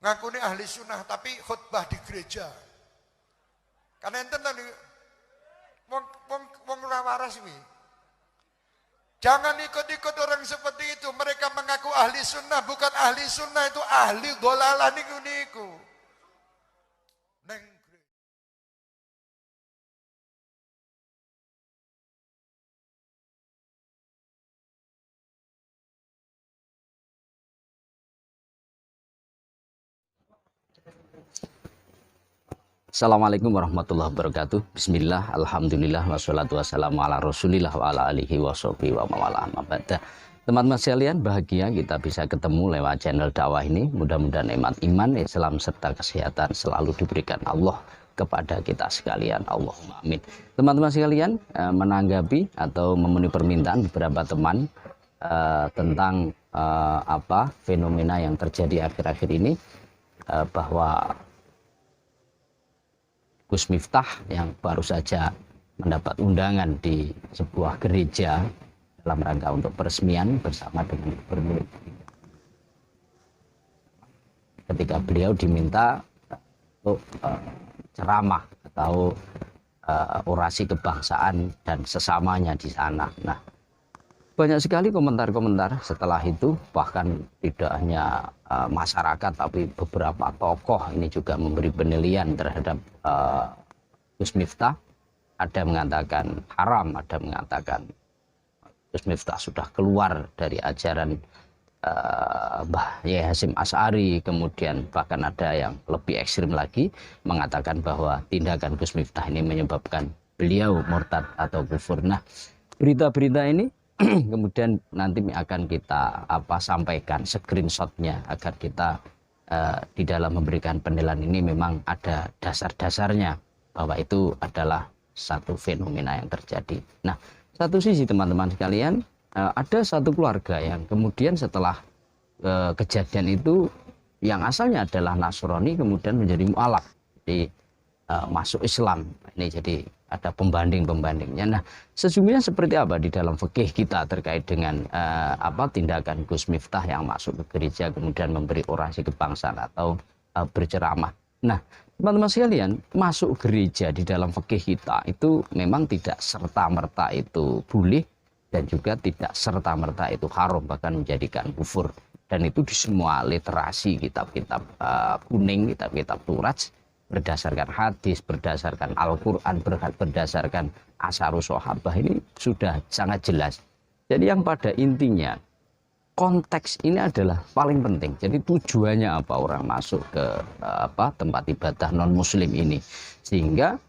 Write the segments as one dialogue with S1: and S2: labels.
S1: ngakuni ahli sunnah tapi khutbah di gereja. Karena enten tadi wong ora waras kuwi. Jangan ikut-ikut orang seperti itu. Mereka mengaku ahli sunnah, bukan ahli sunnah, itu ahli dolalah niku. Neng.
S2: Assalamualaikum warahmatullahi wabarakatuh. Bismillah, alhamdulillah, wassalatu wassalamu ala rasulillah wa ala alihi wa sahbihi wa mawalah. Teman-teman sekalian, bahagia kita bisa ketemu lewat channel dakwah ini. Mudah-mudahan nikmat iman, Islam, serta kesehatan selalu diberikan Allah kepada kita sekalian. Allahumma amin. Teman-teman sekalian, menanggapi atau memenuhi permintaan beberapa teman tentang fenomena yang terjadi akhir-akhir ini, bahwa Gus Miftah yang baru saja mendapat undangan di sebuah gereja dalam rangka untuk peresmian bersama dengan gubernur. Ketika beliau diminta untuk ceramah atau orasi kebangsaan dan sesamanya di sana. Nah, banyak sekali komentar-komentar setelah itu, bahkan tidak hanya masyarakat tapi beberapa tokoh ini juga memberi penilaian terhadap Gus Miftah. Ada mengatakan haram, ada mengatakan Gus Miftah sudah keluar dari ajaran Mbah Yai Hasyim Asy'ari. Kemudian bahkan ada yang lebih ekstrim lagi mengatakan bahwa tindakan Gus Miftah ini menyebabkan beliau murtad atau kufur. Nah, berita-berita ini kemudian nanti akan kita sampaikan screenshotnya agar kita di dalam memberikan penilaian ini memang ada dasar-dasarnya bahwa itu adalah satu fenomena yang terjadi. Nah, satu sisi teman-teman sekalian, ada satu keluarga yang kemudian setelah kejadian itu yang asalnya adalah Nasrani kemudian menjadi mu'alaf, jadi masuk Islam. Ini jadi ada pembanding-pembandingnya. Nah, sesungguhnya seperti apa di dalam fikih kita terkait dengan tindakan Gus Miftah yang masuk ke gereja kemudian memberi orasi kebangsaan atau berceramah. Nah, teman-teman sekalian, masuk gereja di dalam fikih kita itu memang tidak serta-merta itu boleh dan juga tidak serta-merta itu haram, bahkan menjadikan kufur. Dan itu di semua literasi kitab-kitab kuning, kitab-kitab Turas, berdasarkan hadis, berdasarkan Al-Quran, berdasarkan Asharus Sahabah, ini sudah sangat jelas. Jadi yang pada intinya konteks ini adalah paling penting. Jadi tujuannya apa orang masuk ke tempat ibadah non muslim ini, sehingga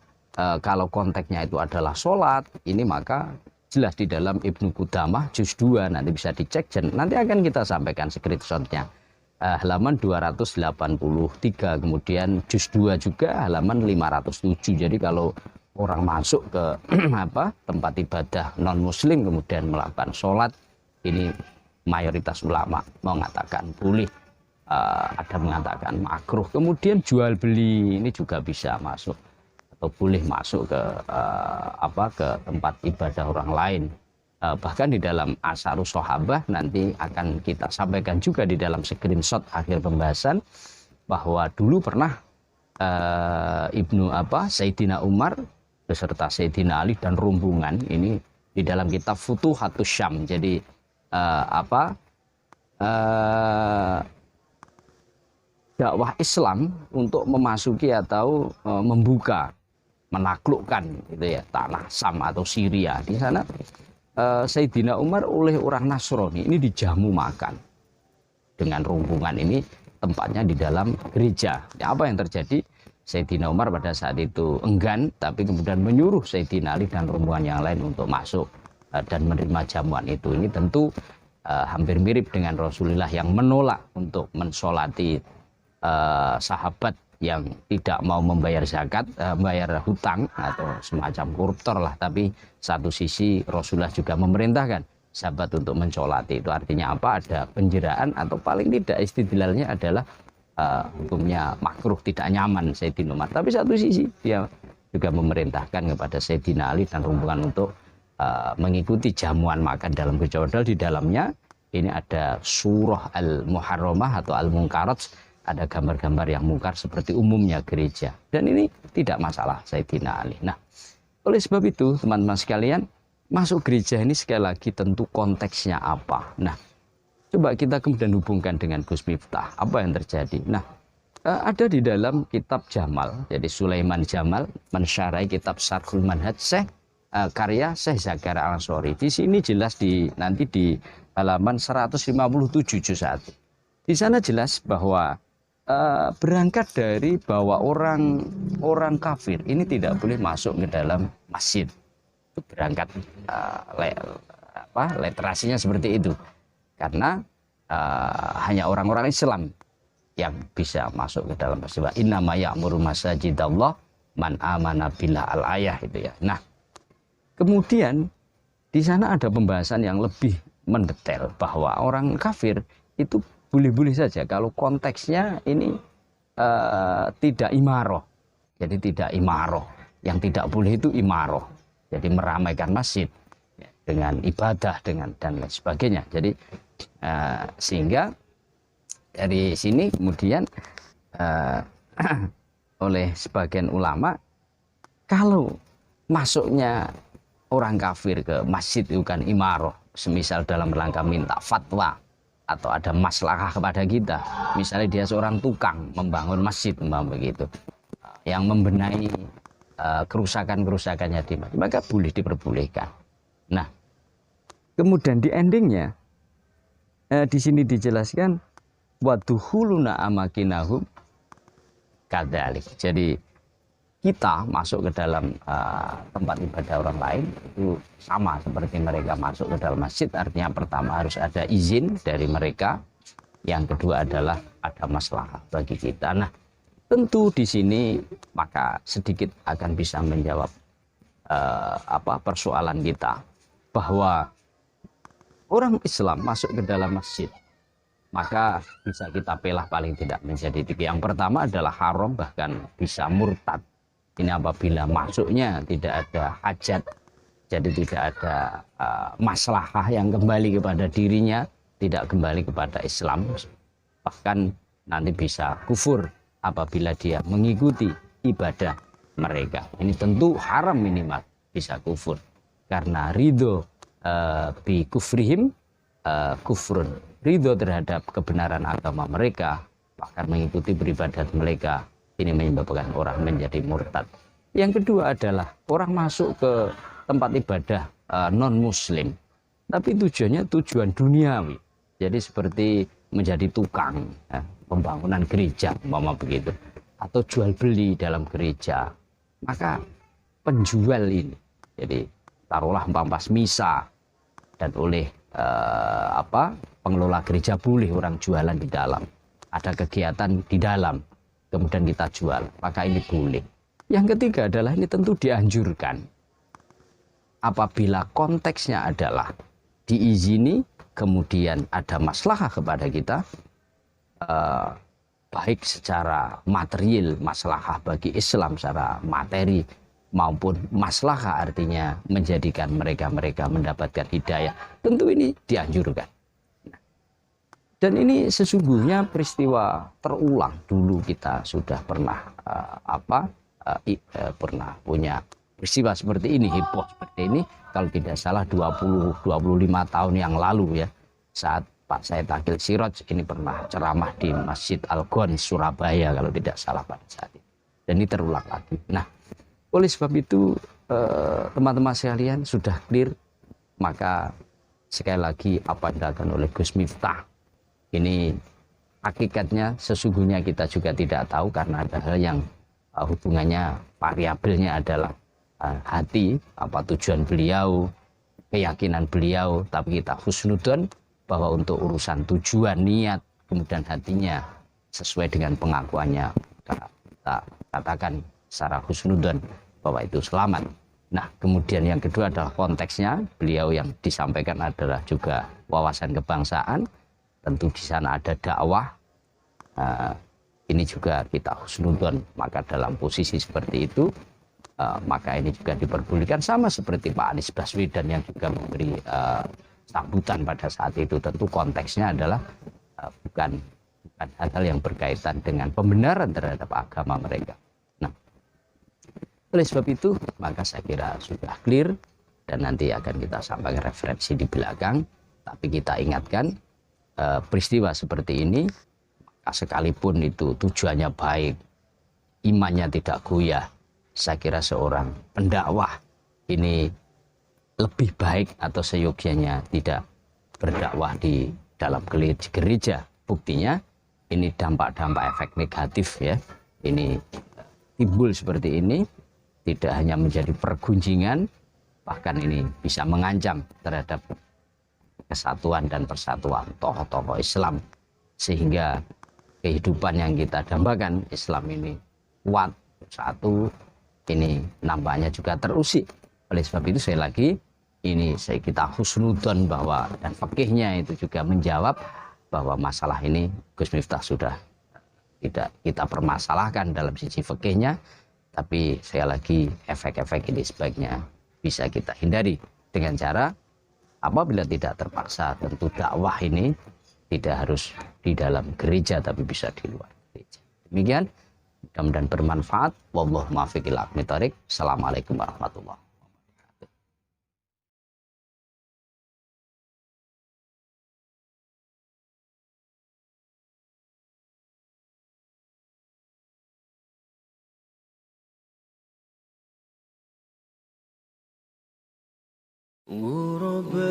S2: kalau konteksnya itu adalah sholat, ini maka jelas di dalam Ibnu Qudamah juz 2, nanti bisa dicek, nanti akan kita sampaikan screenshotnya. Halaman 283, kemudian juz 2 juga halaman 507. Jadi kalau orang masuk ke tempat ibadah non muslim kemudian melakukan sholat, ini mayoritas ulama mengatakan boleh, ada mengatakan makruh. Kemudian jual beli ini juga bisa masuk atau boleh masuk ke ke tempat ibadah orang lain. Bahkan di dalam Asharus Sahabah nanti akan kita sampaikan juga di dalam screenshot akhir pembahasan bahwa dulu pernah Sayyidina Umar beserta Sayyidina Ali dan rombongan ini di dalam kitab Futuhatus Syam. Jadi dakwah Islam untuk memasuki atau membuka, menaklukkan gitu ya tanah Sam atau Syria. Di sana Sayyidina Umar oleh orang Nasrani ini dijamu makan dengan rombongan ini, tempatnya di dalam gereja. Ya, apa yang terjadi? Sayyidina Umar pada saat itu enggan, tapi kemudian menyuruh Sayyidina Ali dan rombongan yang lain untuk masuk dan menerima jamuan itu. Ini tentu hampir mirip dengan Rasulullah yang menolak untuk mensolati sahabat yang tidak mau membayar zakat, membayar hutang atau semacam koruptor lah. Tapi satu sisi Rasulullah juga memerintahkan sahabat untuk mensolati. Itu artinya apa? Ada penjeraan atau paling tidak istidlalnya adalah hukumnya makruh, tidak nyaman Sayyidina Umar. Tapi satu sisi dia juga memerintahkan kepada Sayyidina Ali dan rombongan untuk mengikuti jamuan makan dalam gereja. Di dalamnya ini ada surah Al-Muharramah atau Al-Munkarat, ada gambar-gambar yang mungkar seperti umumnya gereja. Dan ini tidak masalah Sayyidina Ali. Nah, oleh sebab itu teman-teman sekalian, masuk gereja ini sekali lagi tentu konteksnya apa. Nah, coba kita kemudian hubungkan dengan Gus Miftah. Apa yang terjadi? Nah, ada di dalam kitab Jamal, jadi Sulaiman Jamal mensyarahi kitab Syarhul Manhaj karya Syekh Zakaria Al-Ansori. Di sini jelas nanti di halaman 157 juz 1. Di sana jelas bahwa berangkat dari bahwa orang kafir ini tidak boleh masuk ke dalam masjid. Itu berangkat literasinya seperti itu. Karena hanya orang-orang Islam yang bisa masuk ke dalam masjid. Innama ya'muru masajidallah man amana billah al-ayah itu ya. Nah, kemudian di sana ada pembahasan yang lebih mendetail bahwa orang kafir itu boleh-boleh saja kalau konteksnya ini tidak imaroh. Jadi tidak imaroh. Yang tidak boleh itu imaroh. Jadi meramaikan masjid ya, dengan ibadah dan lain sebagainya. Jadi sehingga dari sini kemudian oleh sebagian ulama, kalau masuknya orang kafir ke masjid itu kan imaroh, semisal dalam rangka minta fatwa atau ada maslahah kepada kita, misalnya dia seorang tukang membangun masjid begitu, yang membenahi kerusakan-kerusakannya di masjid, maka boleh diperbolehkan. Nah, kemudian di endingnya di sini dijelaskan waduhuluna amakinahum kadzalik. Jadi kita masuk ke dalam tempat ibadah orang lain itu sama seperti mereka masuk ke dalam masjid. Artinya pertama harus ada izin dari mereka, yang kedua adalah ada maslahah bagi kita. Nah, tentu di sini maka sedikit akan bisa menjawab persoalan kita bahwa orang Islam masuk ke dalam masjid, maka bisa kita pelah paling tidak menjadi tiga. Yang pertama adalah haram, bahkan bisa murtad. Ini apabila masuknya tidak ada hajat, jadi tidak ada maslahah yang kembali kepada dirinya, tidak kembali kepada Islam, bahkan nanti bisa kufur apabila dia mengikuti ibadah mereka. Ini tentu haram minimal, bisa kufur karena ridho bi kufrihim kufrun, ridho terhadap kebenaran agama mereka, bahkan mengikuti beribadat mereka, ini menyebabkan orang menjadi murtad. Yang kedua adalah orang masuk ke tempat ibadah non muslim, tapi tujuannya tujuan duniawi, jadi seperti menjadi tukang pembangunan gereja umpama begitu, atau jual beli dalam gereja. Maka penjual ini, jadi taruhlah pas misa dan oleh pengelola gereja boleh orang jualan di dalam, ada kegiatan di dalam, kemudian kita jual, maka ini boleh. Yang ketiga adalah ini tentu dianjurkan apabila konteksnya adalah diizini, kemudian ada maslahah kepada kita, baik secara material, maslahah bagi Islam secara materi, maupun maslahah artinya menjadikan mereka mendapatkan hidayah, tentu ini dianjurkan. Dan ini sesungguhnya peristiwa terulang. Dulu kita sudah pernah pernah punya peristiwa seperti ini, heboh seperti ini, kalau tidak salah 20-25 tahun yang lalu ya, saat Pak Said Akil Siroj ini pernah ceramah di Masjid Al-Gon Surabaya kalau tidak salah pada saat itu. Dan ini terulang lagi. Nah, oleh sebab itu teman-teman sekalian sudah clear, maka sekali lagi apa yang dilakukan oleh Gus Miftah ini hakikatnya sesungguhnya kita juga tidak tahu, karena ada hal yang hubungannya variabelnya adalah hati, apa tujuan beliau, keyakinan beliau, tapi kita husnudon bahwa untuk urusan tujuan, niat, kemudian hatinya sesuai dengan pengakuannya, kita katakan secara husnudon bahwa itu selamat. Nah, kemudian yang kedua adalah konteksnya, beliau yang disampaikan adalah juga wawasan kebangsaan, tentu di sana ada dakwah, ini juga kita husnudon, maka dalam posisi seperti itu maka ini juga diperbolehkan, sama seperti Pak Anies Baswedan yang juga memberi sambutan pada saat itu. Tentu konteksnya adalah bukan bukan hal-hal yang berkaitan dengan pembenaran terhadap agama mereka. Nah, oleh sebab itu maka saya kira sudah clear, dan nanti akan kita sampaikan referensi di belakang. Tapi kita ingatkan peristiwa seperti ini, sekalipun itu tujuannya baik, imannya tidak goyah, saya kira seorang pendakwah ini lebih baik atau seyogianya tidak berdakwah di dalam gereja. Buktinya ini dampak-dampak efek negatif ya, ini timbul seperti ini, tidak hanya menjadi pergunjingan, bahkan ini bisa mengancam terhadap kesatuan dan persatuan tokoh-tokoh Islam, sehingga kehidupan yang kita dambakan Islam ini kuat, satu, ini nampaknya juga terusik. Oleh sebab itu sekali lagi ini kita husnudon bahwa, dan fikihnya itu juga menjawab bahwa masalah ini Gus Miftah sudah tidak kita permasalahkan dalam sisi fikihnya, tapi sekali lagi efek-efek ini sebaiknya bisa kita hindari dengan cara apabila tidak terpaksa, tentu dakwah ini tidak harus di dalam gereja tapi bisa di luar gereja. Demikian, mudah-mudahan bermanfaat. Wallahu muwaffiq ila aqwamit thoriq. Assalamualaikum warahmatullahi wabarakatuh.
S3: غرباء